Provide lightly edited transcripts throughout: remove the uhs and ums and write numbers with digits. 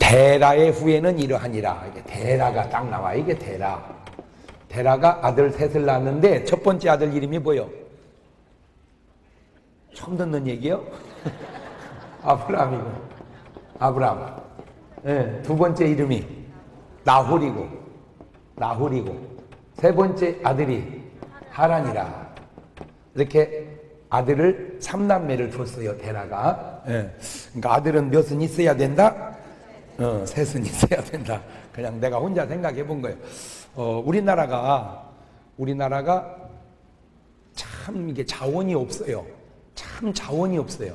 데라의 후예는 이러하니라. 이게 데라가 딱 나와. 이게 데라. 데라가 아들 셋을 낳았는데 첫 번째 아들 이름이 뭐요? 처음 듣는 얘기요? 아브라함이고. 아브라함. 네, 두 번째 이름이 나홀이고. 세 번째 아들이 하란이라. 이렇게 아들을 삼남매를 뒀어요, 데라가. 네. 그러니까 아들은 몇은 있어야 된다? 셋은 있어야 된다. 그냥 내가 혼자 생각해 본 거예요. 우리나라가 참 이게 자원이 없어요. 참 자원이 없어요.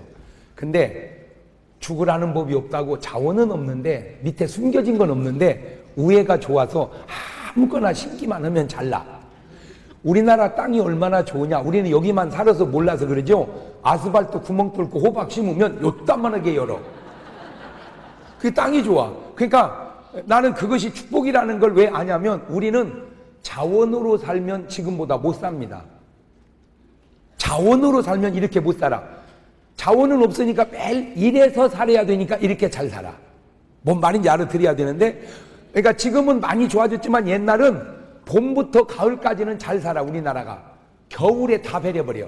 근데 죽으라는 법이 없다고 자원은 없는데 밑에 숨겨진 건 없는데 우애가 좋아서 아무거나 심기만 하면 잘 나. 우리나라 땅이 얼마나 좋으냐. 우리는 여기만 살아서 몰라서 그러죠. 아스팔트 구멍 뚫고 호박 심으면 요딴만하게 열어. 그 땅이 좋아. 그러니까 나는 그것이 축복이라는 걸 왜 아냐면 우리는 자원으로 살면 지금보다 못 삽니다. 자원으로 살면 이렇게 못 살아. 자원은 없으니까 매일 일해서 살아야 되니까 이렇게 잘 살아. 뭔 말인지 알아들어야 되는데, 그러니까 지금은 많이 좋아졌지만 옛날은 봄부터 가을까지는 잘 살아. 우리나라가 겨울에 다 배려버려.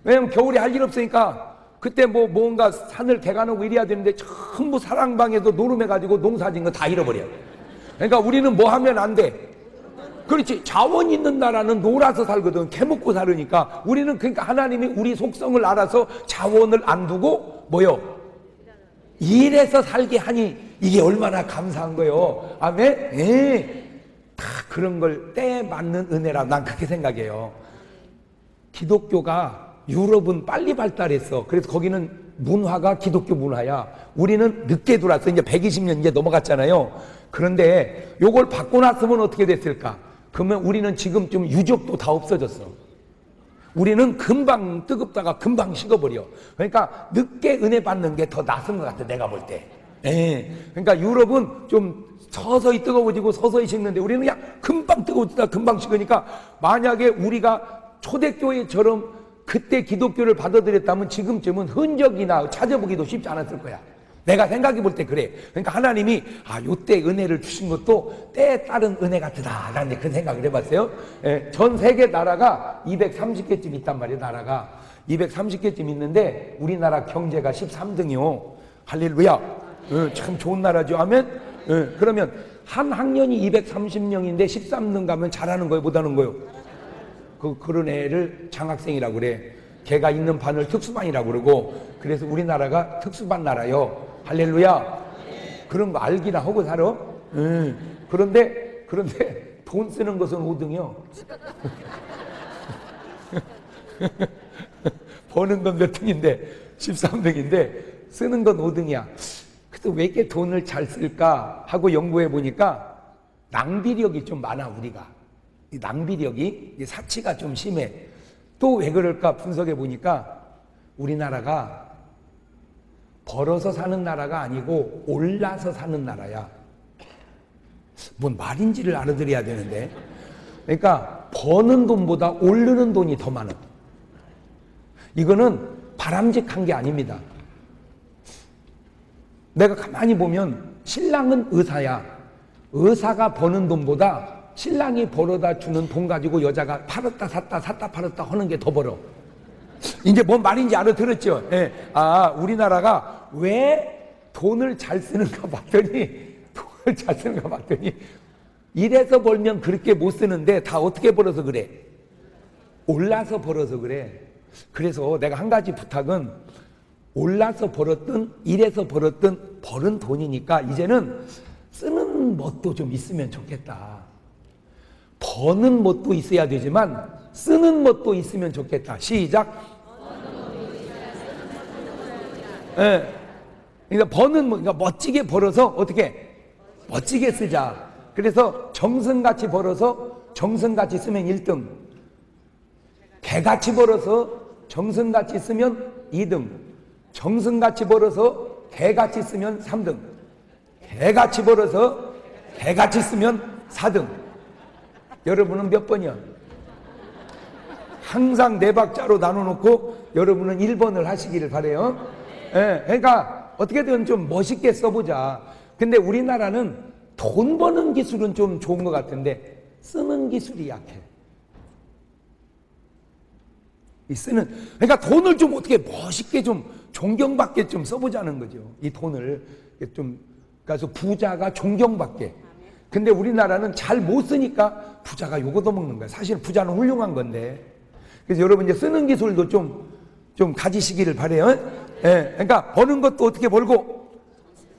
왜냐면 겨울에 할 일 없으니까 그때 뭔가 산을 개간하고 이래야 되는데 전부 사랑방에도 노름해가지고 농사진 거 다 잃어버려. 그러니까 우리는 뭐 하면 안 돼. 그렇지. 자원 있는 나라는 놀아서 살거든. 캐먹고 살으니까. 우리는 그러니까 하나님이 우리 속성을 알아서 자원을 안 두고 뭐요? 일해서 살게 하니 이게 얼마나 감사한 거요. 아멘? 예. 다 그런 걸 때에 맞는 은혜라 난 그렇게 생각해요. 기독교가 유럽은 빨리 발달했어. 그래서 거기는 문화가 기독교 문화야. 우리는 늦게 들어왔어. 이제 120년 이제 넘어갔잖아요. 그런데 요걸 받고 났으면 어떻게 됐을까? 그러면 우리는 지금쯤 유족도 다 없어졌어. 우리는 금방 뜨겁다가 금방 식어버려. 그러니까 늦게 은혜 받는 게 더 낫은 것 같아, 내가 볼 때. 예. 그러니까 유럽은 좀 서서히 뜨거워지고 서서히 식는데 우리는 그냥 금방 뜨거워지다 금방 식으니까 만약에 우리가 초대교회처럼 그때 기독교를 받아들였다면 지금쯤은 흔적이나 찾아보기도 쉽지 않았을 거야. 내가 생각해 볼 때 그래. 그러니까 하나님이 요때 은혜를 주신 것도 때에 따른 은혜 같다 라는 그런 생각을 해봤어요. 예, 전 세계 나라가 230개쯤 있단 말이에요. 나라가 230개쯤 있는데 우리나라 경제가 13등이요 할렐루야. 참 좋은 나라죠. 아멘. 그러면 한 학년이 230명인데 13등 가면 잘하는 거예요, 못하는 거예요? 그런 애를 장학생이라고 그래. 걔가 있는 반을 특수반이라고 그러고. 그래서 우리나라가 특수반 나라요. 할렐루야. 그런 거 알기나 하고 살아. 그런데 돈 쓰는 것은 5등이요. 버는 건 몇 등인데 13등인데 쓰는 건 5등이야. 그래서 왜 이렇게 돈을 잘 쓸까 하고 연구해 보니까 낭비력이 좀 많아. 우리가 이 낭비력이 사치가 좀 심해. 또 왜 그럴까 분석해 보니까 우리나라가 벌어서 사는 나라가 아니고 올라서 사는 나라야. 뭔 말인지를 알아들어야 되는데. 그러니까 버는 돈보다 오르는 돈이 더 많아. 이거는 바람직한 게 아닙니다. 내가 가만히 보면 신랑은 의사야. 의사가 버는 돈보다 신랑이 벌어다 주는 돈 가지고 여자가 팔았다 샀다 샀다 팔았다 하는 게 더 벌어. 이제 뭔 말인지 알아들었죠? 예. 우리나라가 왜 돈을 잘 쓰는가 봤더니 이래서 벌면 그렇게 못 쓰는데 다 어떻게 벌어서 그래? 올라서 벌어서 그래. 그래서 내가 한 가지 부탁은 올라서 벌었든 이래서 벌었든 벌은 돈이니까 이제는 쓰는 멋도 좀 있으면 좋겠다. 버는 멋도 있어야 되지만 쓰는 멋도 있으면 좋겠다. 시작. 예. 그러니까 버는 그러니까 멋지게 벌어서 어떻게 멋지게 쓰자. 그래서 정성같이 벌어서 정성같이 쓰면 1등. 개같이 벌어서 정성같이 쓰면 2등. 정성같이 벌어서 개같이 쓰면 3등. 개같이 벌어서 개같이 쓰면 4등. 여러분은 몇 번이야? 항상 4박자로 나눠놓고 여러분은 1번을 하시기를 바라요. 예, 그러니까 어떻게든 좀 멋있게 써보자. 근데 우리나라는 돈 버는 기술은 좀 좋은 것 같은데 쓰는 기술이 약해. 이 쓰는, 그러니까 돈을 좀 어떻게 멋있게 좀 존경받게 좀 써보자는 거죠. 이 돈을 좀, 그래서 부자가 존경받게. 근데 우리나라는 잘 못 쓰니까 부자가 요거도 먹는 거야. 사실 부자는 훌륭한 건데. 그래서 여러분 이제 쓰는 기술도 좀 가지시기를 바래요. 예, 그러니까 버는 것도 어떻게 벌고,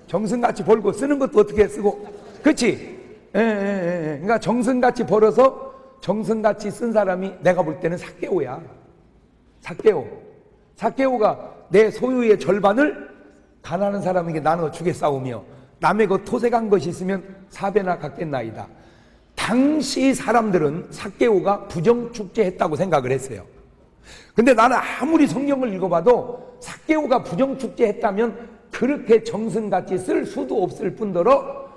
정승같이 벌고, 쓰는 것도 어떻게 쓰고, 그렇지? 예, 예, 예. 그러니까 정승같이 벌어서 정승같이 쓴 사람이 내가 볼 때는 삭개오야. 삭개오가 내 소유의 절반을 가난한 사람에게 나눠 주겠사오며 남의 것 토색한 것이 있으면 4배나 갚겠나이다. 당시 사람들은 삭개오가 부정축제했다고 생각을 했어요. 근데 나는 아무리 성경을 읽어봐도 삭개오가 부정축제했다면 그렇게 정승같이 쓸 수도 없을 뿐더러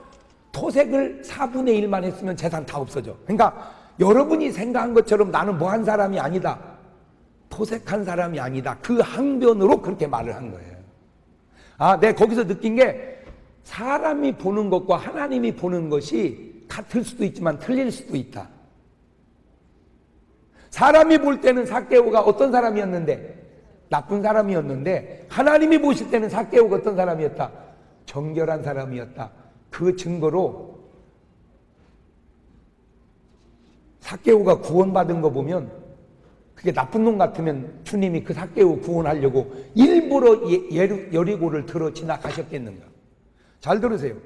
토색을 4분의 1만 했으면 재산 다 없어져. 그러니까 여러분이 생각한 것처럼 나는 뭐 한 사람이 아니다, 토색한 사람이 아니다, 그 항변으로 그렇게 말을 한 거예요. 내가 거기서 느낀 게 사람이 보는 것과 하나님이 보는 것이 같을 수도 있지만 틀릴 수도 있다. 사람이 볼 때는 삭개오가 어떤 사람이었는데? 나쁜 사람이었는데 하나님이 보실 때는 삭개오가 어떤 사람이었다? 정결한 사람이었다. 그 증거로 삭개오가 구원받은 거 보면 그게 나쁜 놈 같으면 주님이 그 삭개오 구원하려고 일부러 여리고를 들어 지나가셨겠는가? 잘 들으세요.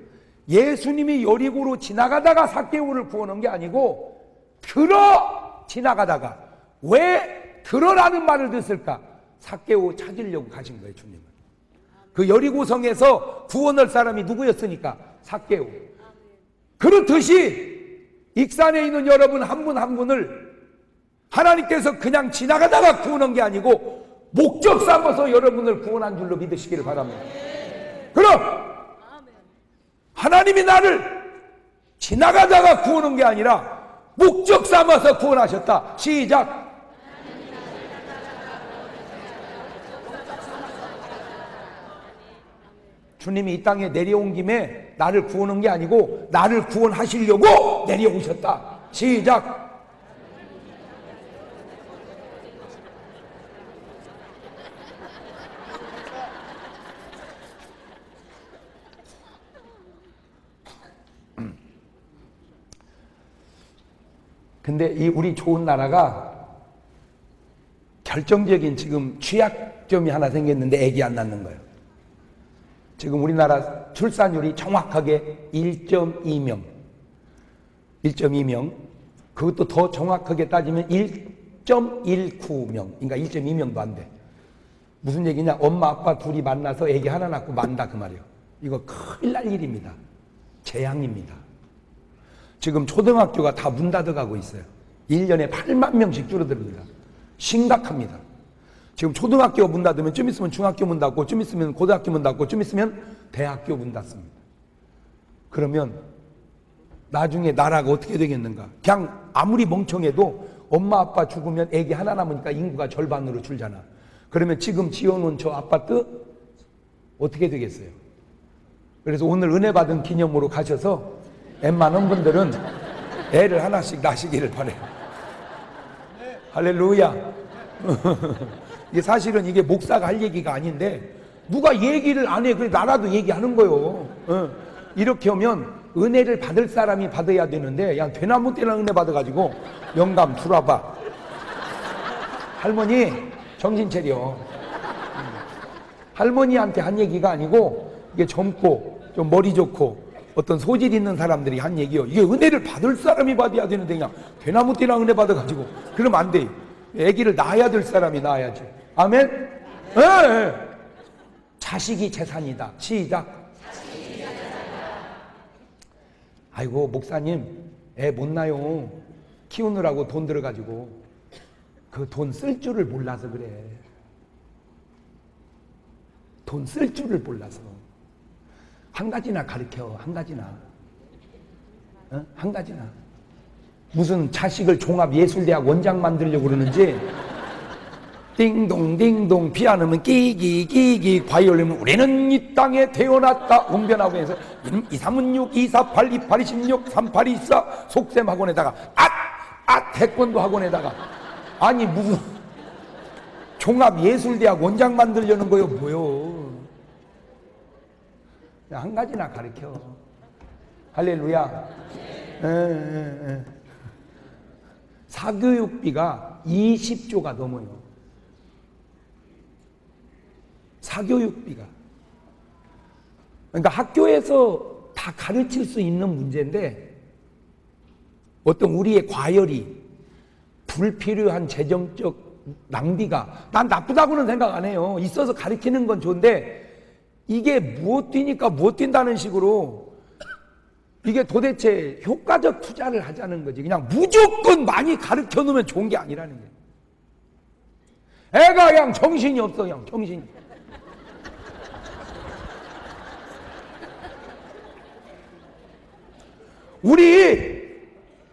예수님이 여리고로 지나가다가 삭개오를 구원한 게 아니고 들어 지나가다가, 왜 들어라는 말을 듣을까? 삭개오 찾으려고 가신 거예요, 주님은. 그 여리고성에서 구원할 사람이 누구였으니까? 삭개오. 그렇듯이 익산에 있는 여러분 한 분 한 분을 하나님께서 그냥 지나가다가 구원한 게 아니고 목적 삼아서 여러분을 구원한 줄로 믿으시기를 바랍니다. 그럼 하나님이 나를 지나가다가 구원한 게 아니라 목적 삼아서 구원하셨다. 시작. 주님이 이 땅에 내려온 김에 나를 구원한 게 아니고 나를 구원하시려고 내려오셨다. 시작. 근데 이 우리 좋은 나라가 결정적인 지금 취약점이 하나 생겼는데 애기 안 낳는 거예요. 지금 우리나라 출산율이 정확하게 1.2명. 1.2명. 그것도 더 정확하게 따지면 1.19명. 그러니까 1.2명도 안 돼. 무슨 얘기냐? 엄마 아빠 둘이 만나서 애기 하나 낳고 만다 그 말이에요. 이거 큰일 날 일입니다. 재앙입니다. 지금 초등학교가 다 문 닫아가고 있어요. 1년에 8만 명씩 줄어듭니다. 심각합니다. 지금 초등학교 문 닫으면 좀 있으면 중학교 문 닫고 좀 있으면 고등학교 문 닫고 좀 있으면 대학교 문 닫습니다. 그러면 나중에 나라가 어떻게 되겠는가? 그냥 아무리 멍청해도 엄마 아빠 죽으면 애기 하나 남으니까 인구가 절반으로 줄잖아. 그러면 지금 지어놓은 저 아파트 어떻게 되겠어요? 그래서 오늘 은혜 받은 기념으로 가셔서 웬만한 분들은 애를 하나씩 낳으시기를 바래요. 할렐루야. 이게 사실은 이게 목사가 할 얘기가 아닌데 누가 얘기를 안 해. 그래 나라도 얘기하는 거요. 이렇게 하면 은혜를 받을 사람이 받아야 되는데 그냥 대나무 떼랑 은혜 받아가지고 영감 들어와봐. 할머니 정신 차려. 할머니한테 한 얘기가 아니고 이게 젊고 좀 머리 좋고 어떤 소질 있는 사람들이 한 얘기요. 이게 은혜를 받을 사람이 받아야 되는데 그냥 대나무 띠랑 은혜 받아가지고 그러면 안 돼. 아기를 낳아야 될 사람이 낳아야지. 아멘? 예. 자식이 재산이다. 시작. 아이고 목사님 애 못 낳아요. 키우느라고 돈 들어가지고 그 돈 쓸 줄을 몰라서 그래. 돈 쓸 줄을 몰라서. 한 가지나 가르쳐. 한 가지나. 한 가지나. 무슨 자식을 종합예술대학 원장 만들려고 그러는지 띵동 띵동 피아노면 끼기 끼기 바이올린은 우리는 이 땅에 태어났다 웅변하고 해서 236 248 28 26 38 24 속셈 학원에다가 태권도 학원에다가 아니 무슨 종합예술대학 원장 만들려는 거요 뭐요. 한 가지나 가르쳐. 할렐루야. 사교육비가 20조가 넘어요. 사교육비가. 그러니까 학교에서 다 가르칠 수 있는 문제인데 어떤 우리의 과열이 불필요한 재정적 낭비가 난 나쁘다고는 생각 안 해요. 있어서 가르치는 건 좋은데 이게 무엇 뛰니까 무엇 뛴다는 식으로 이게 도대체 효과적 투자를 하자는 거지. 그냥 무조건 많이 가르쳐 놓으면 좋은 게 아니라는 거예요. 애가 그냥 정신이 없어. 그냥 정신이.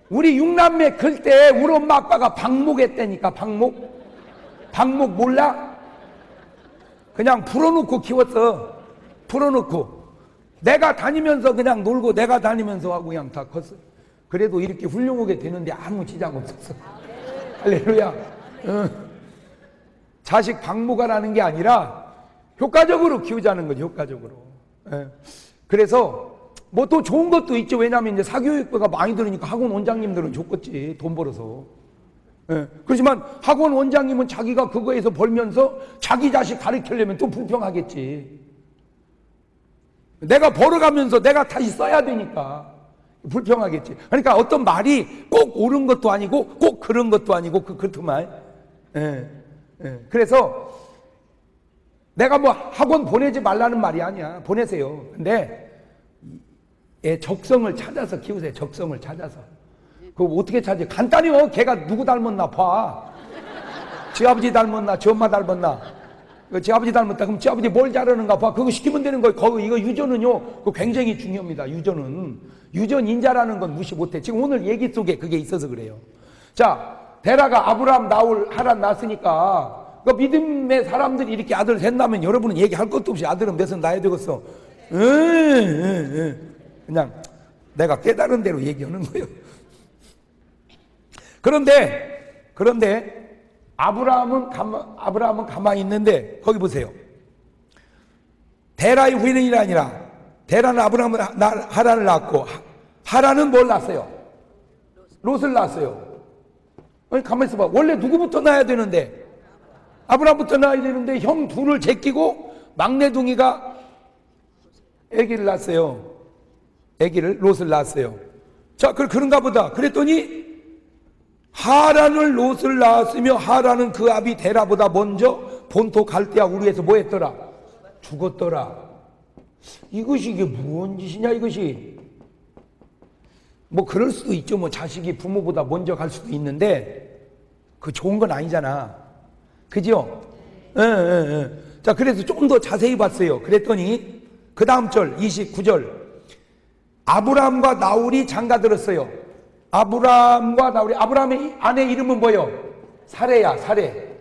우리 육남매 클 때 우리 엄마 아빠가 방목했다니까. 방목 몰라? 그냥 풀어놓고 키웠어. 풀어놓고 내가 다니면서 그냥 놀고 내가 다니면서 하고 그냥 다 컸어. 그래도 이렇게 훌륭하게 되는데 아무 지장 없었어. 할렐루야. 자식 방목하라는 게 아니라 효과적으로 키우자는 거죠. 효과적으로. 그래서 뭐 또 좋은 것도 있죠. 왜냐하면 이제 사교육비가 많이 들으니까 학원 원장님들은 좋겠지. 돈 벌어서. 그렇지만 학원 원장님은 자기가 그거에서 벌면서 자기 자식 가르치려면 또 불평하겠지. 내가 벌어가면서 내가 다시 써야 되니까 불평하겠지. 그러니까 어떤 말이 꼭 옳은 것도 아니고 꼭 그런 것도 아니고 그렇더만. 그래서 내가 뭐 학원 보내지 말라는 말이 아니야. 보내세요. 근데 적성을 찾아서 키우세요. 적성을 찾아서. 그거 어떻게 찾지? 간단해요. 걔가 누구 닮았나 봐. 지 아버지 닮았나, 지 엄마 닮았나. 지 아버지 닮았다. 그럼 지 아버지 뭘 잘하는가 봐. 그거 시키면 되는 거예요. 이거 유전은요, 그거 굉장히 중요합니다. 유전은. 유전 인자라는 건 무시 못해. 지금 오늘 얘기 속에 그게 있어서 그래요. 자, 데라가 아브라함, 나홀, 하란 낳았으니까, 그 믿음의 사람들이 이렇게 아들 셋나면 여러분은 얘기할 것도 없이 아들은 몇은 낳아야 되겠어. 그냥 내가 깨달은 대로 얘기하는 거예요. 그런데 아브라함은 가만히 있는데 거기 보세요. 데라의 후인이 아니라 데라는 아브라함은 하란을 낳았고 하란은 뭘 낳았어요? 롯을 낳았어요. 아니 가만히 있어봐. 원래 누구부터 낳아야 되는데 아브라함부터 낳아야 되는데 형 둘을 제끼고 막내둥이가 아기를 낳았어요. 아기를 롯을 낳았어요. 자, 그런가 보다. 그랬더니 하란을 롯을 낳았으며 하란은 그 아비 데라보다 먼저 본토 갈대아 우르에서 뭐 했더라? 죽었더라. 이게 무슨 짓이냐 이것이. 뭐 그럴 수도 있죠. 뭐 자식이 부모보다 먼저 갈 수도 있는데 그 좋은 건 아니잖아. 그죠? 자, 그래서 좀 더 자세히 봤어요. 그랬더니 그 다음 절 29절 아브라함과 나홀이 장가들었어요. 아브라함과 나홀이. 아브라함의 아내 이름은 뭐요? 사레야. 사레.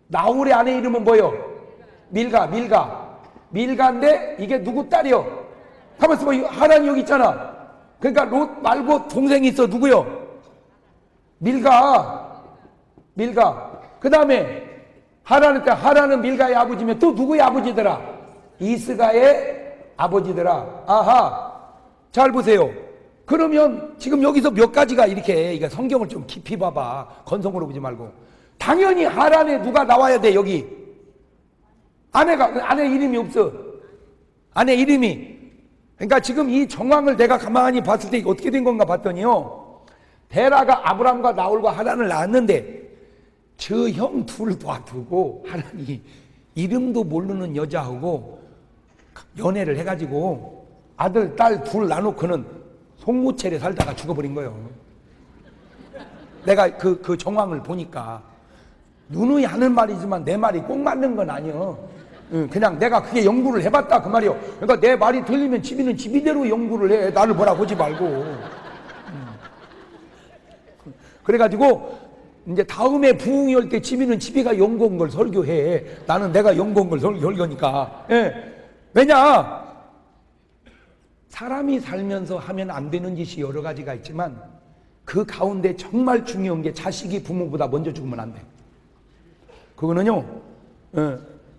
나홀의 아내 이름은 뭐요? 밀가인데 이게 누구 딸이요? 가만있어 봐. 하란이 여기 있잖아. 그러니까 롯 말고 동생이 있어. 누구요? 밀가. 그 다음에 하란은 밀가의 아버지면 또 누구의 아버지더라? 이스가의 아버지더라. 아하. 잘 보세요. 그러면 지금 여기서 몇 가지가 이렇게, 이거 성경을 좀 깊이 봐봐. 건성으로 보지 말고. 당연히 하란에 누가 나와야 돼, 여기. 아내 이름이 없어. 아내 이름이. 그러니까 지금 이 정황을 내가 가만히 봤을 때 이게 어떻게 된 건가 봤더니요. 데라가 아브람과 나홀과 하란을 낳았는데, 저 형 둘 놔두고 하란이 이름도 모르는 여자하고 연애를 해가지고 아들, 딸 둘 나놓고는 송무채를 살다가 죽어버린 거예요. 내가 그 정황을 보니까 누누이 하는 말이지만 내 말이 꼭 맞는 건 아니요. 그냥 내가 그게 연구를 해봤다 그 말이요. 그러니까 내 말이 들리면 지비는 지비대로 연구를 해. 나를 뭐라 보지 말고. 그래가지고 이제 다음에 부흥이 올 때 집이는 집이가 연구한 걸 설교해. 나는 내가 연구한 걸 설교니까. 예. 왜냐? 사람이 살면서 하면 안 되는 짓이 여러 가지가 있지만 그 가운데 정말 중요한 게 자식이 부모보다 먼저 죽으면 안 돼. 그거는요,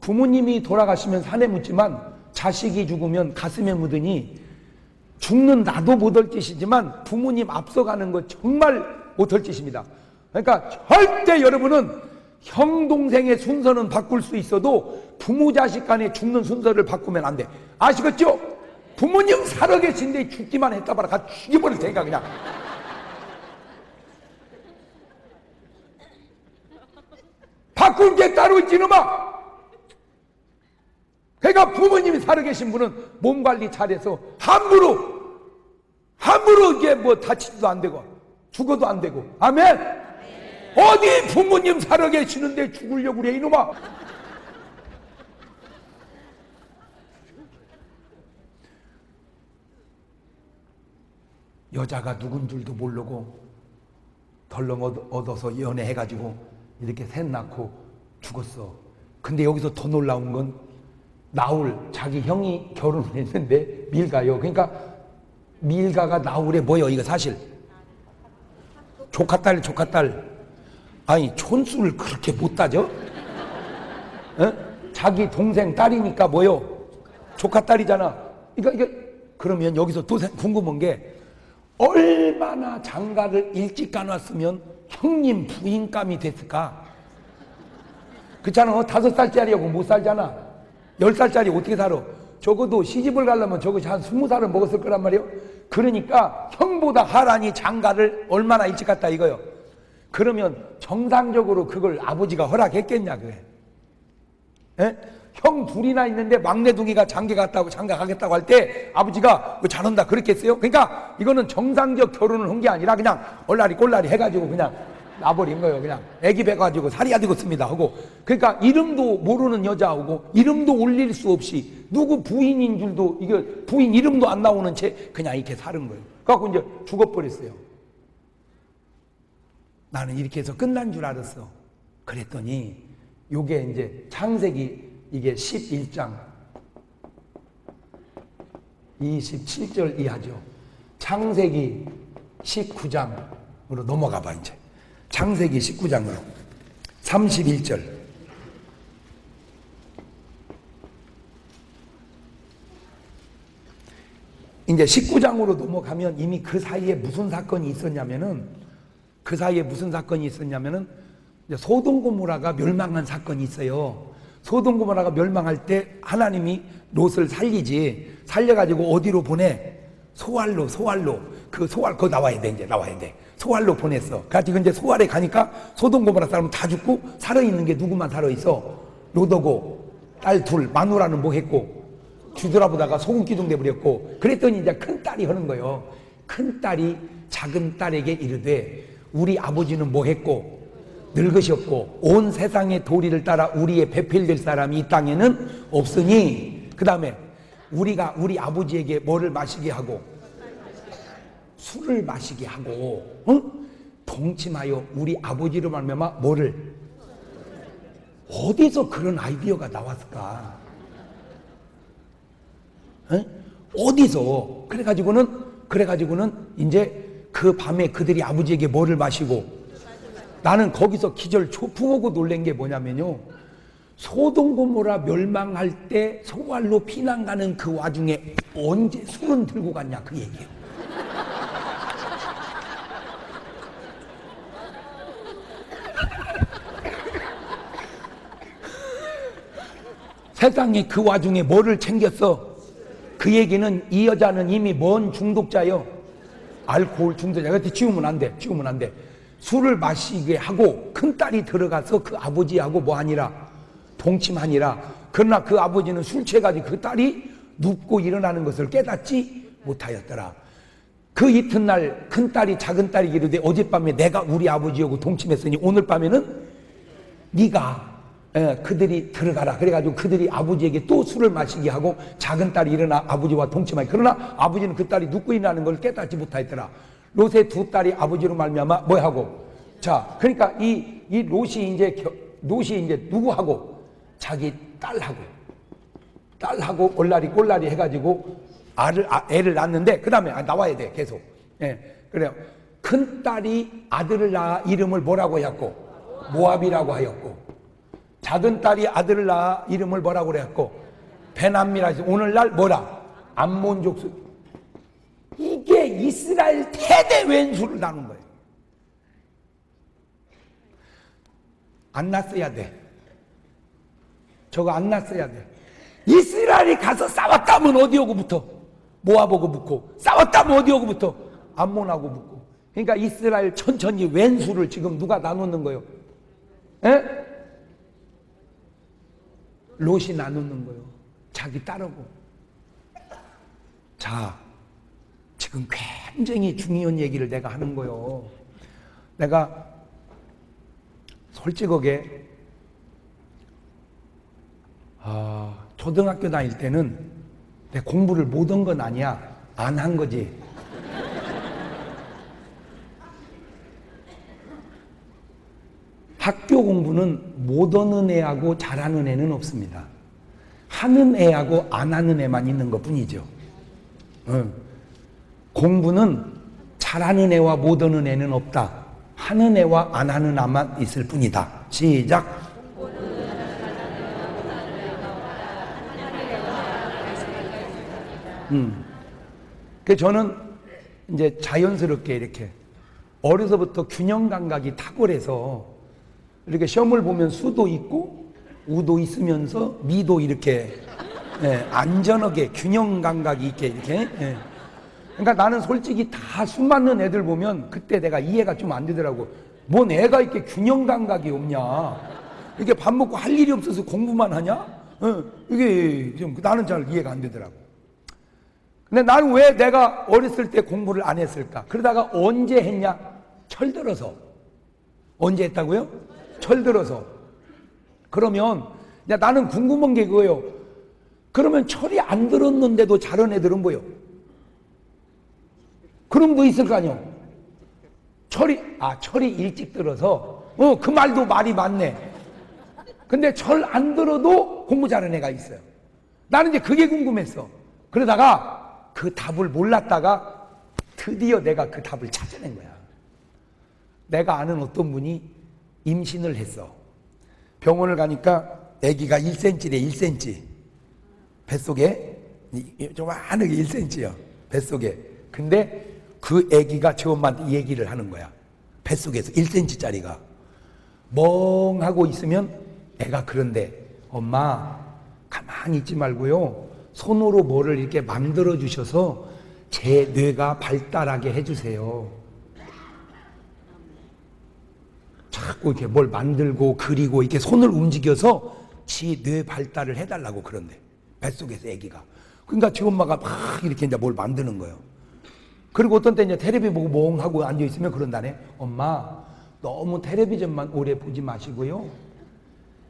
부모님이 돌아가시면 산에 묻지만 자식이 죽으면 가슴에 묻으니 죽는 나도 못할 짓이지만 부모님 앞서가는 거 정말 못할 짓입니다. 그러니까 절대 여러분은 형, 동생의 순서는 바꿀 수 있어도 부모, 자식 간에 죽는 순서를 바꾸면 안 돼. 아시겠죠? 부모님 살아계신데 죽기만 했다 봐라. 가 죽여버릴 테니까 그냥. 바꿀 게 따로 있지 놈아. 그러니까 부모님이 살아계신 분은 몸 관리 잘해서 함부로 이게 뭐 다치지도 안 되고 죽어도 안 되고. 아멘. 어디 부모님 살아계시는데 죽으려고 그래 이놈아. 여자가 누군 줄도 모르고 덜렁 얻어서 연애해가지고 이렇게 셋 낳고 죽었어. 근데 여기서 더 놀라운 건 나울 자기 형이 결혼을 했는데 밀가요. 그러니까 밀가가 나울의 뭐요? 이거 사실 조카딸. 아니 촌수를 그렇게 못 따져? 어? 자기 동생 딸이니까 뭐요? 조카딸이잖아. 그러니까 그러면 여기서 또 궁금한 게 얼마나 장가를 일찍 가놨으면 형님 부인감이 됐을까? 그렇잖아. 5살짜리하고 못 살잖아. 10살짜리 어떻게 살아? 적어도 시집을 가려면 저것이 한 20살은 먹었을 거란 말이에요. 그러니까 형보다 하란이 장가를 얼마나 일찍 갔다 이거요. 그러면 정상적으로 그걸 아버지가 허락했겠냐 그래. 에? 형 둘이나 있는데 막내둥이가 장가 가겠다고 할 때 아버지가 잘한다 그랬겠어요? 그러니까 이거는 정상적 결혼을 한 게 아니라 그냥 얼라리 꼴라리 해가지고 그냥 놔버린 거예요. 그냥 애기 배가지고 살이야 되겠습니다 하고. 그러니까 이름도 모르는 여자하고 이름도 올릴 수 없이 누구 부인인 줄도 이게 부인 이름도 안 나오는 채 그냥 이렇게 사는 거예요. 그래갖고 이제 죽어버렸어요. 나는 이렇게 해서 끝난 줄 알았어. 그랬더니 요게 이제 창세기 이게 11장 27절 이하죠. 창세기 19장으로 넘어가 봐 이제. 창세기 19장으로 31절. 이제 19장으로 넘어가면 이미 그 사이에 무슨 사건이 있었냐면은 이제 소돔 고모라가 멸망한 사건이 있어요. 소돔 고모라가 멸망할 때 하나님이 롯을 살려가지고 어디로 보내? 소알로 그 소알 그거 나와야 돼. 소알로 보냈어. 그래가지고 이제 소알에 가니까 소돔 고모라 사람은 다 죽고 살아있는 게 누구만 살아있어? 롯하고 딸 둘 마누라는 뭐 했고 뒤돌아보다가 소금 기둥 돼버렸고. 그랬더니 이제 큰 딸이 하는 거예요. 큰 딸이 작은 딸에게 이르되 우리 아버지는 뭐 했고 늙으셨고 온 세상의 도리를 따라 우리의 배필될 사람이 이 땅에는 없으니 그 다음에 우리가 우리 아버지에게 뭐를 마시게 하고 술을 마시게 하고 동침하여 우리 아버지로 말미암아 뭐를 어디서 그런 아이디어가 나왔을까? 어디서? 그래가지고는 이제 그 밤에 그들이 아버지에게 뭐를 마시고. 나는 거기서 기절 초풍하고 놀란 게 뭐냐면요, 소돔 고모라 멸망할 때 소알로 피난 가는 그 와중에 언제 술은 들고 갔냐 그 얘기예요. 세상에 그 와중에 뭐를 챙겼어? 그 얘기는 이 여자는 이미 뭔 중독자요? 알코올 중독자. 그때 지우면 안 돼. 술을 마시게 하고 큰딸이 들어가서 그 아버지하고 뭐 하니라? 동침하니라. 그러나 그 아버지는 술 취해가지고 그 딸이 눕고 일어나는 것을 깨닫지 못하였더라. 그 이튿날 큰딸이 작은딸이 이르되 어젯밤에 내가 우리 아버지하고 동침했으니 오늘 밤에는 네가 그들이 들어가라. 그래가지고 그들이 아버지에게 또 술을 마시게 하고 작은딸이 일어나 아버지와 동침하니 그러나 아버지는 그 딸이 눕고 일어나는 걸 깨닫지 못하였더라. 롯의 두 딸이 아버지로 말미암아 뭐하고 자, 그러니까 이 롯이 이제 누구하고? 자기 딸하고 꼴라리 해가지고 애를 낳는데, 그 다음에 나와야 돼, 계속. 예, 그래요. 큰 딸이 아들을 낳아 이름을 뭐라고 하였고? 모압이라고 하였고, 작은 딸이 아들을 낳아 이름을 뭐라고 그랬고? 베남미라 해서 오늘날 뭐라? 암몬족. 이게 이스라엘 대대 왼수를 나눈 거예요. 안 났어야 돼. 저거 안 났어야 돼. 이스라엘이 가서 싸웠다면 어디하고 붙어? 모압하고 붙고, 싸웠다면 어디하고 붙어? 암몬하고 붙고. 그러니까 이스라엘 천천히 왼수를 지금 누가 나누는 거예요? 에? 롯이 나누는 거예요. 자기 딸하고. 자, 지금 굉장히 중요한 얘기를 내가 하는 거예요. 내가 솔직하게 초등학교 다닐 때는 내 공부를 못한 건 아니야. 안 한 거지. 학교 공부는 못하는 애하고 잘하는 애는 없습니다. 하는 애하고 안 하는 애만 있는 것 뿐이죠. 공부는 잘하는 애와 못하는 애는 없다. 하는 애와 안 하는 애만 있을 뿐이다. 시작. 그 저는 이제 자연스럽게 이렇게 어려서부터 균형 감각이 탁월해서 이렇게 시험을 보면 수도 있고 우도 있으면서 미도 이렇게 안전하게 균형 감각이 있게 이렇게. 그러니까 나는 솔직히 다 수많은 애들 보면 그때 내가 이해가 좀 안 되더라고. 뭔 애가 이렇게 균형 감각이 없냐? 이게 밥 먹고 할 일이 없어서 공부만 하냐? 이게 좀 나는 잘 이해가 안 되더라고. 근데 나는 왜 내가 어렸을 때 공부를 안 했을까? 그러다가 언제 했냐? 철들어서. 언제 했다고요? 철들어서. 그러면 나는 궁금한 게 그거예요. 그러면 철이 안 들었는데도 잘한 애들은 뭐요? 그럼 뭐 있을 거 아니요? 철이 일찍 들어서, 그 말도 말이 맞네. 근데 철 안 들어도 공부 잘하는 애가 있어요. 나는 이제 그게 궁금했어. 그러다가 그 답을 몰랐다가 드디어 내가 그 답을 찾아낸 거야. 내가 아는 어떤 분이 임신을 했어. 병원을 가니까 아기가 1cm래, 1cm. 뱃속에, 조그마하게 1cm야, 뱃속에. 근데 그 아기가 저 엄마한테 이 얘기를 하는 거야. 뱃속에서 1cm짜리가. 멍하고 있으면 애가 그런데, 엄마, 가만히 있지 말고요. 손으로 뭐를 이렇게 만들어 주셔서 제 뇌가 발달하게 해주세요. 자꾸 이렇게 뭘 만들고 그리고 이렇게 손을 움직여서 지 뇌 발달을 해달라고 그런데. 뱃속에서 아기가. 그러니까 지 엄마가 막 이렇게 이제 뭘 만드는 거예요. 그리고 어떤 때 이제 텔레비 보고 멍하고 앉아있으면 그런다네. 엄마, 너무 텔레비전만 오래 보지 마시고요.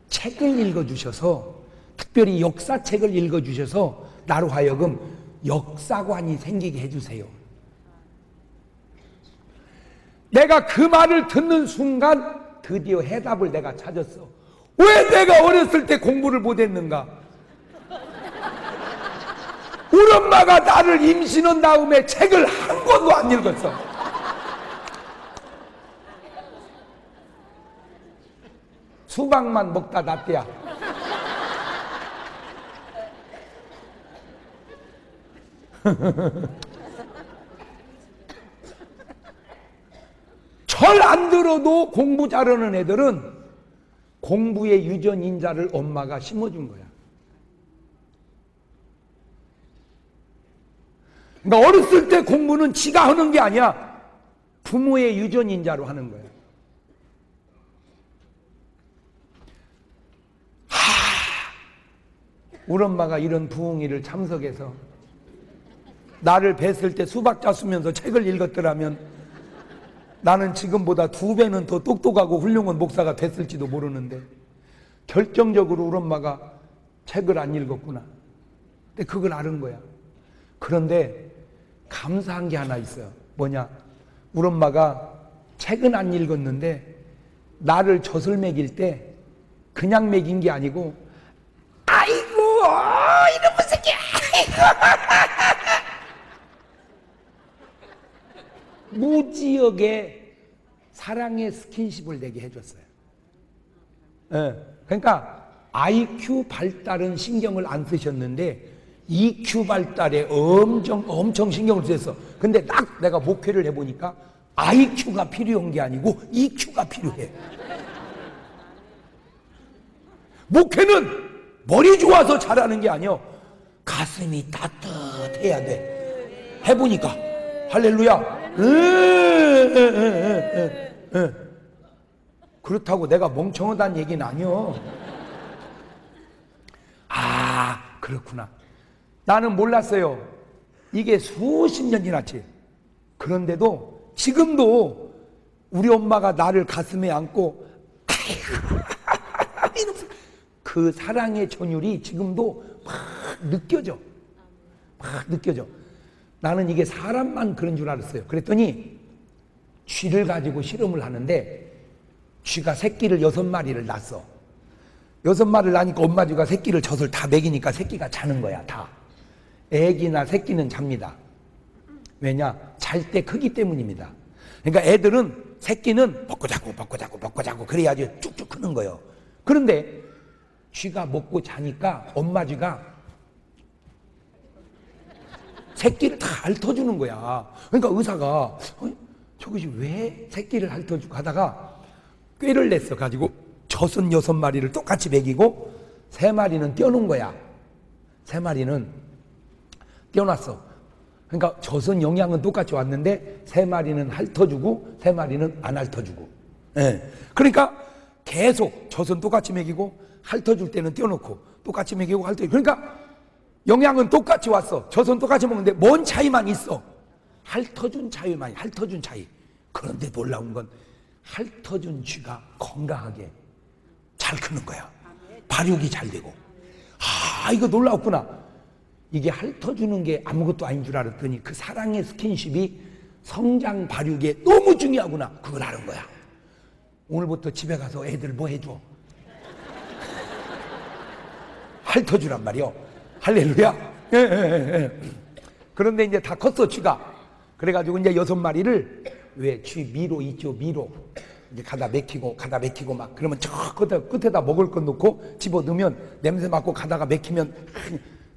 책을 읽어주셔서, 특별히 역사책을 읽어주셔서 나로 하여금 역사관이 생기게 해주세요. 내가 그 말을 듣는 순간 드디어 해답을 내가 찾았어. 왜 내가 어렸을 때 공부를 못했는가? 우리 엄마가 나를 임신한 다음에 책을 한 권도 안 읽었어. 수박만 먹다 낫대야. 철 안 들어도 공부 잘하는 애들은 공부의 유전인자를 엄마가 심어준 거야. 그러니까 어렸을 때 공부는 지가 하는 게 아니야. 부모의 유전인자로 하는 거야. 우리 엄마가 이런 부흥회를 참석해서 나를 뵀을 때 수박 짰으면서 책을 읽었더라면 나는 지금보다 2배는 더 똑똑하고 훌륭한 목사가 됐을지도 모르는데 결정적으로 우리 엄마가 책을 안 읽었구나. 근데 그걸 아는 거야. 그런데 감사한 게 하나 있어요. 뭐냐? 우리 엄마가 책은 안 읽었는데 나를 젖을 먹일 때 그냥 먹인 게 아니고 아이고 이놈의 새끼 아이고 무지하게 사랑의 스킨십을 내게 해줬어요. 그러니까 IQ 발달은 신경을 안 쓰셨는데 EQ 발달에 엄청 신경을 쓰셨어. 근데 딱 내가 목회를 해보니까 IQ가 필요한 게 아니고 EQ가 필요해. 목회는 머리 좋아서 잘하는 게 아니야. 가슴이 따뜻해야 돼. 해보니까 할렐루야. 그렇다고 내가 멍청하다는 얘기는 아니요. 아, 그렇구나. 나는 몰랐어요. 이게 수십 년 지났지. 그런데도 지금도 우리 엄마가 나를 가슴에 안고 그 사랑의 전율이 지금도 막 느껴져. 막 느껴져. 나는 이게 사람만 그런 줄 알았어요. 그랬더니 쥐를 가지고 실험을 하는데 쥐가 새끼를 6마리를 낳았어. 6마리를 낳으니까 엄마 쥐가 새끼를 젖을 다 먹이니까 새끼가 자는 거야, 다. 애기나 새끼는 잡니다. 왜냐? 잘 때 크기 때문입니다. 그러니까 애들은, 새끼는 먹고 자고 그래야지 쭉쭉 크는 거예요. 그런데 쥐가 먹고 자니까 엄마 쥐가 새끼를 다 핥아주는 거야. 그러니까 의사가 저것이 왜 새끼를 핥아주고 하다가 꾀를 냈어 가지고 젖은 6마리를 똑같이 먹이고 3마리는 떼어놓은 거야. 3마리는 떼어놨어. 그러니까 젖은 영양은 똑같이 왔는데 3마리는 핥아주고 3마리는 안 핥아주고. 그러니까 계속 젖은 똑같이 먹이고 핥아줄 때는 떼어놓고 똑같이 먹이고 핥아주고. 그러니까 영양은 똑같이 왔어. 젖은 똑같이 먹는데 뭔 차이만 있어. 핥아준 차이만, 핥아준 차이. 그런데 놀라운 건 핥아준 쥐가 건강하게 잘 크는 거야. 발육이 잘 되고. 아, 이거 놀라웠구나. 이게 핥아주는 게 아무것도 아닌 줄 알았더니 그 사랑의 스킨십이 성장 발육에 너무 중요하구나. 그걸 아는 거야. 오늘부터 집에 가서 애들 뭐 해줘? 핥아주란 말이요. 할렐루야. 그런데 이제 다 컸어, 쥐가. 그래가지고 이제 6마리를 왜 쥐 미로 있죠, 미로. 이제 가다 맥히고 막 그러면 저 끝에다 먹을 것 놓고 집어 넣으면 냄새 맡고 가다가 맥히면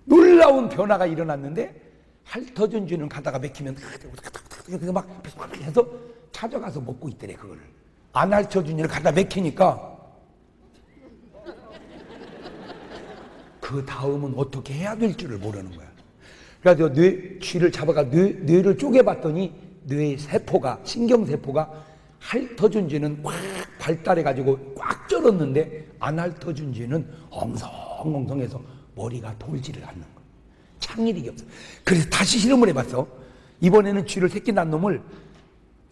놀라운 변화가 일어났는데 핥아준 쥐는 가다가 맥히면 막 해서 찾아가서 먹고 있더래, 그거를. 안 핥아준 쥐는 가다 맥히니까 그 다음은 어떻게 해야 될 줄을 모르는 거야. 그래서 쥐를 잡아가 뇌를 쪼개봤더니 뇌의 세포가, 신경세포가 핥아준 쥐는 꽉 발달해가지고 꽉 절었는데 안 핥아준 쥐는 엉성엉성해서 머리가 돌지를 않는 거야. 창의력이 없어. 그래서 다시 실험을 해봤어. 이번에는 쥐를 새끼 낳은 놈을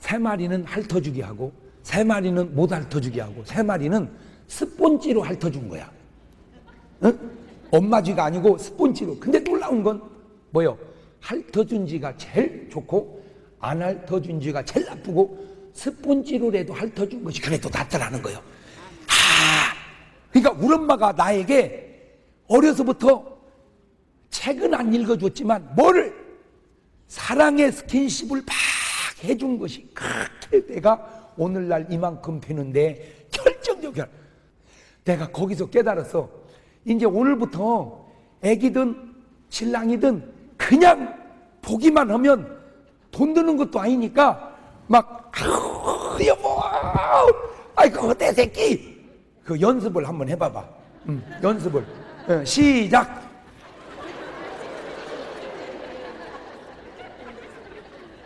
3마리는 핥아주게 하고 3마리는 못 핥아주게 하고 3마리는 스폰지로 핥아준 거야. 응? 엄마 쥐가 아니고 스폰지로. 근데 놀라운 건 뭐요? 핥아준 쥐가 제일 좋고 안 핥아준 쥐가 제일 나쁘고 스폰지로라도 핥아준 것이 그래도 낫더라는 거예요. 아, 그러니까 우리 엄마가 나에게 어려서부터 책은 안 읽어줬지만 뭐를? 사랑의 스킨십을 막 해준 것이 그렇게 내가 오늘날 이만큼 되는데 결정적이야. 내가 거기서 깨달았어. 이제 오늘부터 애기든 신랑이든 그냥 보기만 하면 돈 드는 것도 아니니까 막 여보, 아이고 내 새끼, 그 연습을 한번 해봐봐. 연습을. 시작.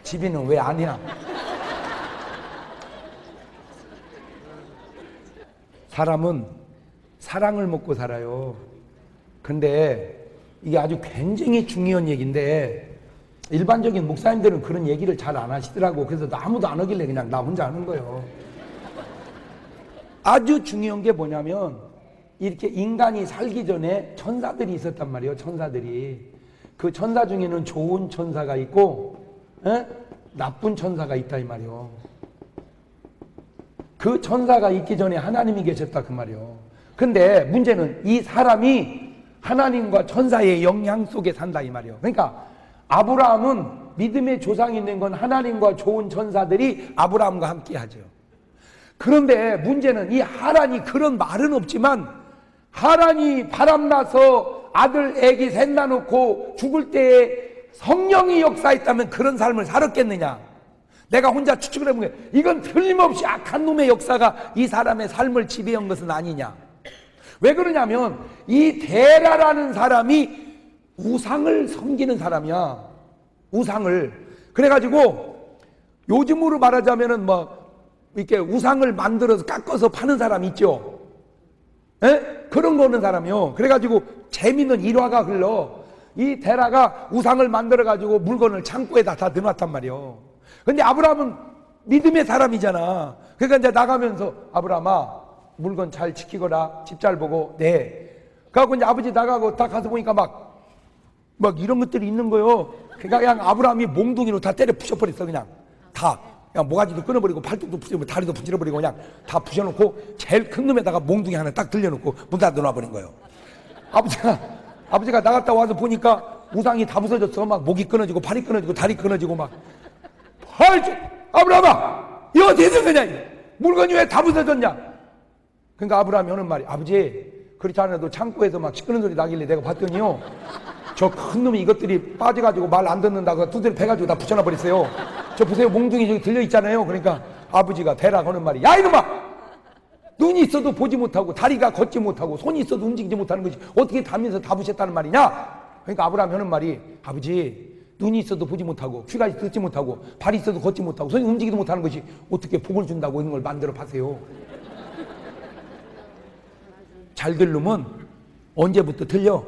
집이는 왜 안 해? 사람은 사랑을 먹고 살아요. 근데 이게 아주 굉장히 중요한 얘기인데 일반적인 목사님들은 그런 얘기를 잘 안 하시더라고. 그래서 아무도 안 하길래 그냥 나 혼자 하는 거예요. 아주 중요한 게 뭐냐면 이렇게 인간이 살기 전에 천사들이 있었단 말이에요. 천사들이. 그 천사 중에는 좋은 천사가 있고 나쁜 천사가 있다 이 말이에요. 그 천사가 있기 전에 하나님이 계셨다 그 말이요. 근데 문제는 이 사람이 하나님과 천사의 영향 속에 산다 이 말이요. 그러니까 아브라함은 믿음의 조상이 된 건 하나님과 좋은 천사들이 아브라함과 함께 하죠. 그런데 문제는 이 하란이 그런 말은 없지만 하란이 바람나서 아들 애기 셋 낳아놓고 죽을 때에 성령이 역사했다면 그런 삶을 살았겠느냐. 내가 혼자 추측을 해보면 이건 틀림없이 악한 놈의 역사가 이 사람의 삶을 지배한 것은 아니냐. 왜 그러냐면 이 데라라는 사람이 우상을 섬기는 사람이야. 우상을. 그래가지고 요즘으로 말하자면은 뭐 이렇게 우상을 만들어서 깎아서 파는 사람 있죠. 에? 그런 거는 사람이요. 그래가지고 재미있는 일화가 흘러. 이 데라가 우상을 만들어가지고 물건을 창고에다 다 넣어놨단 말이요. 근데 아브라함은 믿음의 사람이잖아. 그러니까 이제 나가면서 아브라함아 물건 잘 지키거라. 집 잘 보고. 네. 그래갖고 이제 아버지 나가고 딱 가서 보니까 막 이런 것들이 있는 거요. 그러니까 그냥 아브라함이 몽둥이로 다 때려 부셔버렸어. 그냥 다. 그냥 모가지도 끊어버리고 팔뚝도 부셔버리고 다리도 부셔버리고 그냥 다 부셔놓고 제일 큰 놈에다가 몽둥이 하나 딱 들려놓고 문 닫아 놔버린 거예요. 아버지가 나갔다 와서 보니까 우상이 다 부서졌어. 막 목이 끊어지고 팔이 끊어지고 다리 끊어지고 막. 아브라함아 이거 어떻게 된 거냐. 물건이 왜 다 부서졌냐. 그러니까 아브라함이 하는 말이 아버지 그렇지 않아도 창고에서 막 시끄러운 소리 나길래 내가 봤더니요 저 큰 놈이 이것들이 빠져가지고 말 안 듣는다고 두드려 패가지고 다 붙여놔 버렸어요. 저 보세요 몽둥이 저기 들려있잖아요. 그러니까 아버지가 대라 하는 말이 야 이놈아 눈이 있어도 보지 못하고 다리가 걷지 못하고 손이 있어도 움직이지 못하는 것이 어떻게 다면서 다 부셨다는 말이냐. 그러니까 아브라함이 하는 말이 아버지 눈이 있어도 보지 못하고 귀가 듣지 못하고 발이 있어도 걷지 못하고 손이 움직이지 못하는 것이 어떻게 복을 준다고 이런 걸 만들어 파세요. 잘 들으면 언제부터 틀려?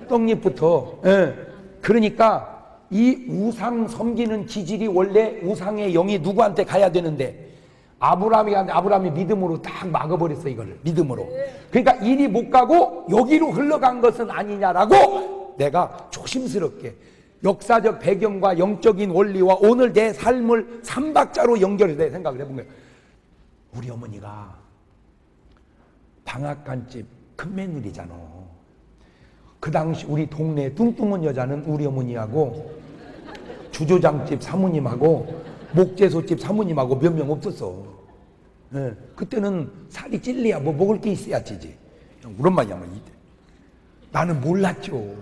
떡잎부터. 예. 그러니까 이 우상 섬기는 기질이 원래 우상의 영이 누구한테 가야 되는데 아브라함이 믿음으로 딱 막아버렸어. 이거를 믿음으로. 그러니까 이리 못 가고 여기로 흘러간 것은 아니냐라고 내가 조심스럽게 역사적 배경과 영적인 원리와 오늘 내 삶을 삼박자로 연결해서 생각을 해본 거예요. 우리 어머니가 방앗간집 큰 며느리잖아. 그 당시 우리 동네 뚱뚱한 여자는 우리 어머니하고 주조장집 사모님하고 목재소집 사모님하고 몇 명 없었어. 예, 그때는 살이 찔려야 뭐 먹을 게 있어야지. 우리 엄마야만 이때. 나는 몰랐죠.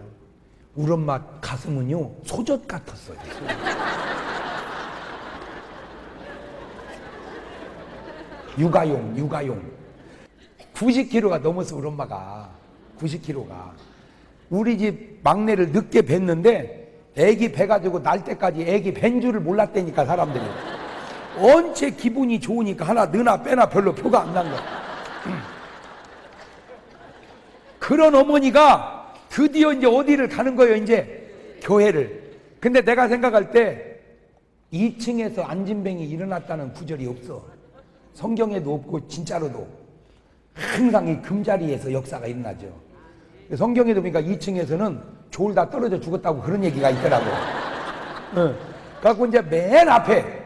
우리 엄마 가슴은요 소젖 같았어요. 육아용 90kg가 넘어서 우리 엄마가 90kg가 우리 집 막내를 늦게 뵀는데 애기 뵈가지고 날 때까지 애기 뵌 줄을 몰랐다니까 사람들이. 언제 기분이 좋으니까 하나 넣나 빼나 별로 표가 안 난 거야. 그런 어머니가 드디어 이제 어디를 가는 거예요. 이제 교회를. 근데 내가 생각할 때 2층에서 안진뱅이 일어났다는 구절이 없어. 성경에도 없고 진짜로도 항상 이 금자리에서 역사가 일어나죠. 성경에도 보니까 2층에서는 졸다 떨어져 죽었다고 그런 얘기가 있더라고. 그래갖고 이제 맨 앞에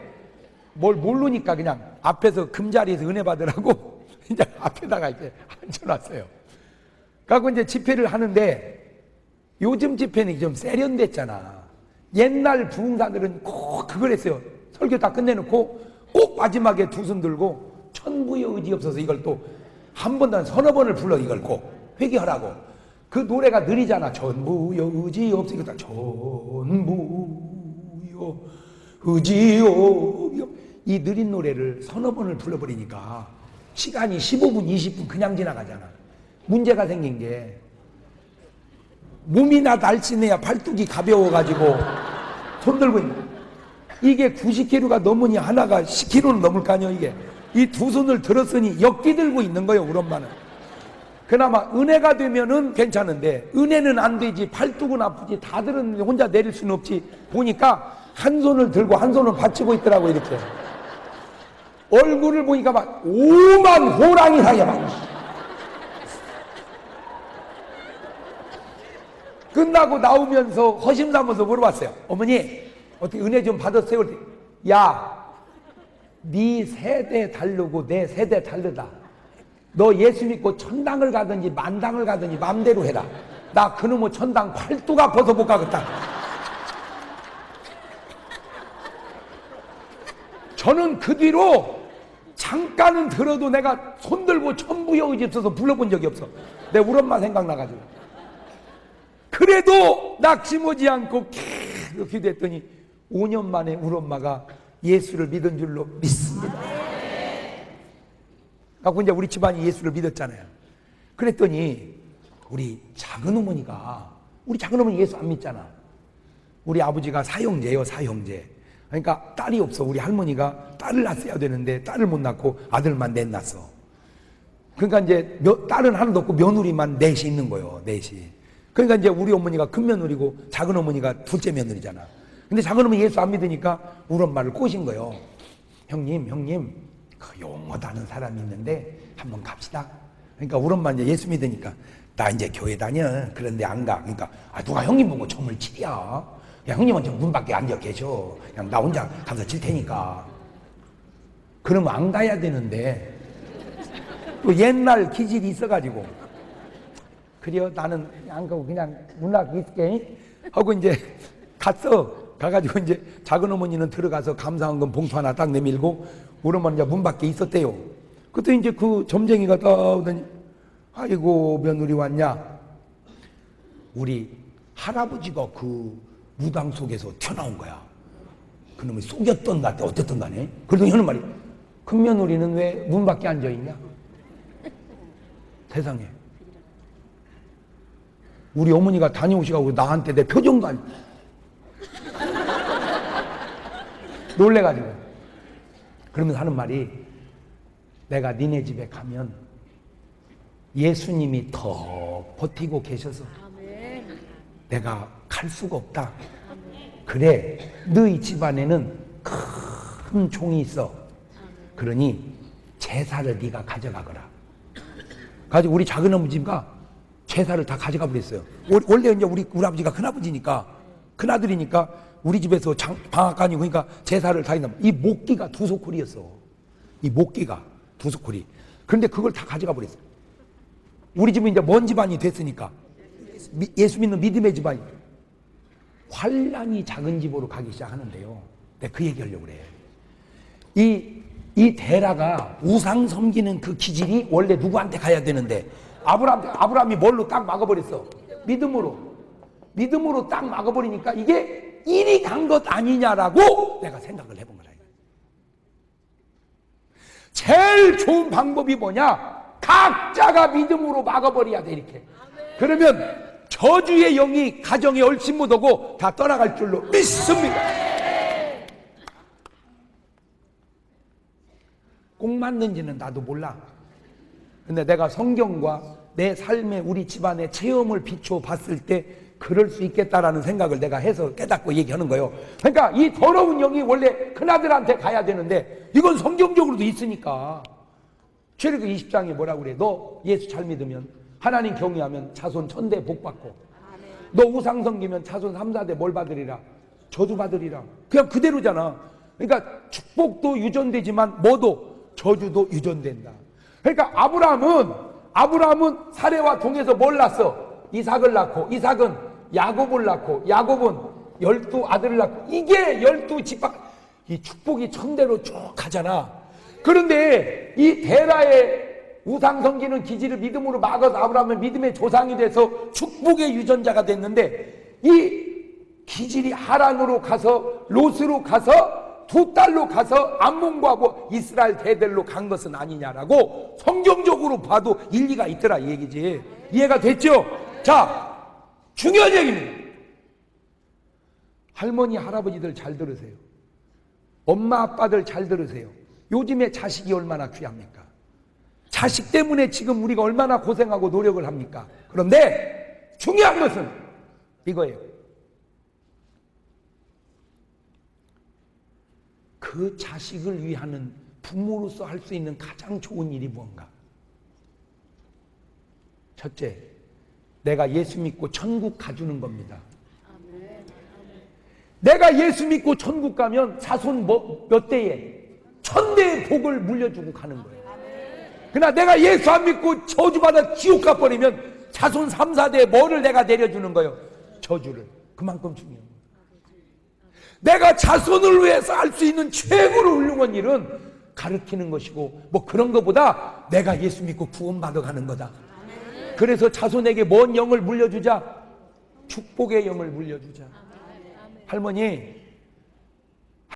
뭘 모르니까 그냥 앞에서 금자리에서 은혜 받으라고 이제 앞에다가 이제 앉혀놨어요. 그래갖고 이제 집회를 하는데 요즘 집회는 좀 세련됐잖아. 옛날 부흥사들은 꼭 그걸 했어요. 설교 다 끝내놓고 꼭 마지막에 두 손 들고 천부의 의지 없어서 이걸 또 한 번도 서너 번을 불러 이걸 꼭 회개하라고. 그 노래가 느리잖아. 천부의 의지 없어. 이거 다 천부의 의지 없어. 이 느린 노래를 서너 번을 불러버리니까 시간이 15분 20분 그냥 지나가잖아. 문제가 생긴 게 몸이나 날씬해야 팔뚝이 가벼워가지고 손 들고 있는 이게 90kg가 넘으니 하나가 10kg는 넘을 거 아니야. 이게 이 두 손을 들었으니 역기 들고 있는 거예요. 우리 엄마는. 그나마 은혜가 되면은 괜찮은데 은혜는 안 되지. 팔뚝은 아프지. 다들은 혼자 내릴 수는 없지. 보니까 한 손을 들고 한 손을 받치고 있더라고. 이렇게 얼굴을 보니까 막 오만 호랑이 사이에 막 끝나고 나오면서 허심삼아서 물어봤어요. 어머니 어떻게 은혜 좀 받았어요? 야 네 세대 다르고 내 세대 다르다. 너 예수 믿고 천당을 가든지 만당을 가든지 맘대로 해라. 나 그놈의 천당 팔뚝 아파서 못 가겠다. 저는 그 뒤로 잠깐은 들어도 내가 손들고 천부여 집 써서 불러본 적이 없어. 내 우리 엄마 생각나가지고. 그래도 낙심하지 않고 계속 기도했더니 5년 만에 우리 엄마가 예수를 믿은 줄로 믿습니다. 그래서 이제 우리 집안이 예수를 믿었잖아요. 그랬더니 우리 작은 어머니가, 우리 작은 어머니 예수 안 믿잖아. 우리 아버지가 사형제예요, 사형제. 그러니까 딸이 없어. 우리 할머니가 딸을 낳았어야 되는데 딸을 못 낳고 아들만 넷 낳았어. 그러니까 이제 딸은 하나도 없고 며느리만 넷이 있는 거예요, 넷이. 그러니까 이제 우리 어머니가 큰 며느리고 작은 어머니가 둘째 며느리잖아. 근데 작은 어머니 예수 안 믿으니까 우리 엄마를 꼬신 거예요. 형님, 그 용어다는 사람이 있는데 한번 갑시다. 그러니까 우리 엄마 이제 예수 믿으니까 나 이제 교회 다녀. 그런데 안 가. 그러니까 누가 형님 보고 점을 치랴. 야, 형님은 저 문 밖에 앉아 계셔. 그냥 나 혼자 가서 칠 테니까. 그러면 안 가야 되는데 또 옛날 기질이 있어가지고 그래요. 나는 안 가고 그냥 문 밖에 있을게 하고 이제 갔어. 가가지고 이제 작은 어머니는 들어가서 감사한금 봉투 하나 딱 내밀고 우리 엄마는 이제 문 밖에 있었대요. 그때 이제 그 점쟁이가 떠오더니 아이고 며느리 왔냐. 우리 할아버지가 그 무당 속에서 튀어나온 거야. 그놈이 속였던 것 같아. 어쨌든 간에. 그러더니 하는 말이 큰 며느리는 왜 문 밖에 앉아있냐. 세상에. 우리 어머니가 다녀오시고 나한테 내 표정도 안 놀래가지고. 그러면서 하는 말이 내가 니네 집에 가면 예수님이 더 버티고 계셔서 내가 갈 수가 없다. 그래, 너희 집안에는 큰 종이 있어. 그러니 제사를 네가 가져가거라. 가지고 우리 작은 어머니가 제사를 다 가져가 버렸어요. 원래 이제 우리 아버지가 큰아버지니까, 큰아들이니까 우리 집에서 방앗간이고 그러니까 제사를 다 했나. 이 목기가 2소콜이었어. 이 목기가 2소콜이. 그런데 그걸 다 가져가 버렸어요. 우리 집은 이제 먼 집안이 됐으니까. 예수 믿는 믿음의 집안이. 환란이 작은 집으로 가기 시작하는데요. 내가 그 얘기하려고 그래. 이 데라가 우상 섬기는 그 기질이 원래 누구한테 가야 되는데 아브라함이 뭘로 딱 막아버렸어? 믿음으로 딱 막아버리니까 이게 일이 간 것 아니냐라고 내가 생각을 해본 거라. 제일 좋은 방법이 뭐냐? 각자가 믿음으로 막아버려야 돼. 이렇게. 그러면 저주의 영이 가정에 얼씬 못 오고 다 떠나갈 줄로 믿습니다. 꼭 맞는지는 나도 몰라. 근데 내가 성경과 내 삶의 우리 집안의 체험을 비추어 봤을 때 그럴 수 있겠다라는 생각을 내가 해서 깨닫고 얘기하는 거예요. 그러니까 이 더러운 영이 원래 큰아들한테 가야 되는데 이건 성경적으로도 있으니까. 출애굽기 20장에 뭐라고 그래? 너 예수 잘 믿으면 하나님 경외하면 자손 1000대 복 받고 너 우상 섬기면 자손 3, 4대 뭘 받으리라? 저주 받으리라. 그냥 그대로잖아. 그러니까 축복도 유전되지만 뭐도 저주도 유전된다. 그러니까 아브라함은 사레와 동에서 뭘 낳았어? 이삭을 낳고 이삭은 야곱을 낳고 야곱은 12 아들을 낳고 이게 12집합 이 축복이 1000대로 쭉 가잖아. 그런데 이 데라의 우상 섬기는 기질을 믿음으로 막아서 아브라함은 믿음의 조상이 돼서 축복의 유전자가 됐는데 이 기질이 하란으로 가서 롯으로 가서 두 딸로 가서 암몬과 이스라엘 대들로 간 것은 아니냐라고 성경적으로 봐도 일리가 있더라 이 얘기지. 이해가 됐죠? 자, 중요한 얘기입니다. 할머니 할아버지들 잘 들으세요. 엄마 아빠들 잘 들으세요. 요즘에 자식이 얼마나 귀합니까? 자식 때문에 지금 우리가 얼마나 고생하고 노력을 합니까? 그런데 중요한 것은 이거예요. 그 자식을 위하는 부모로서 할 수 있는 가장 좋은 일이 무언가? 첫째, 내가 예수 믿고 천국 가주는 겁니다. 내가 예수 믿고 천국 가면 자손 몇 대에? 천대의 복을 물려주고 가는 거예요. 그러나 내가 예수 안 믿고 저주받아 지옥 가버리면 자손 3, 4대에 뭐를 내가 내려주는 거예요? 저주를. 그만큼 중요한 거예요. 내가 자손을 위해서 할 수 있는 최고로 훌륭한 일은 가르치는 것이고, 뭐 그런 것보다 내가 예수 믿고 구원받아 가는 거다. 그래서 자손에게 뭔 영을 물려주자? 축복의 영을 물려주자. 할머니,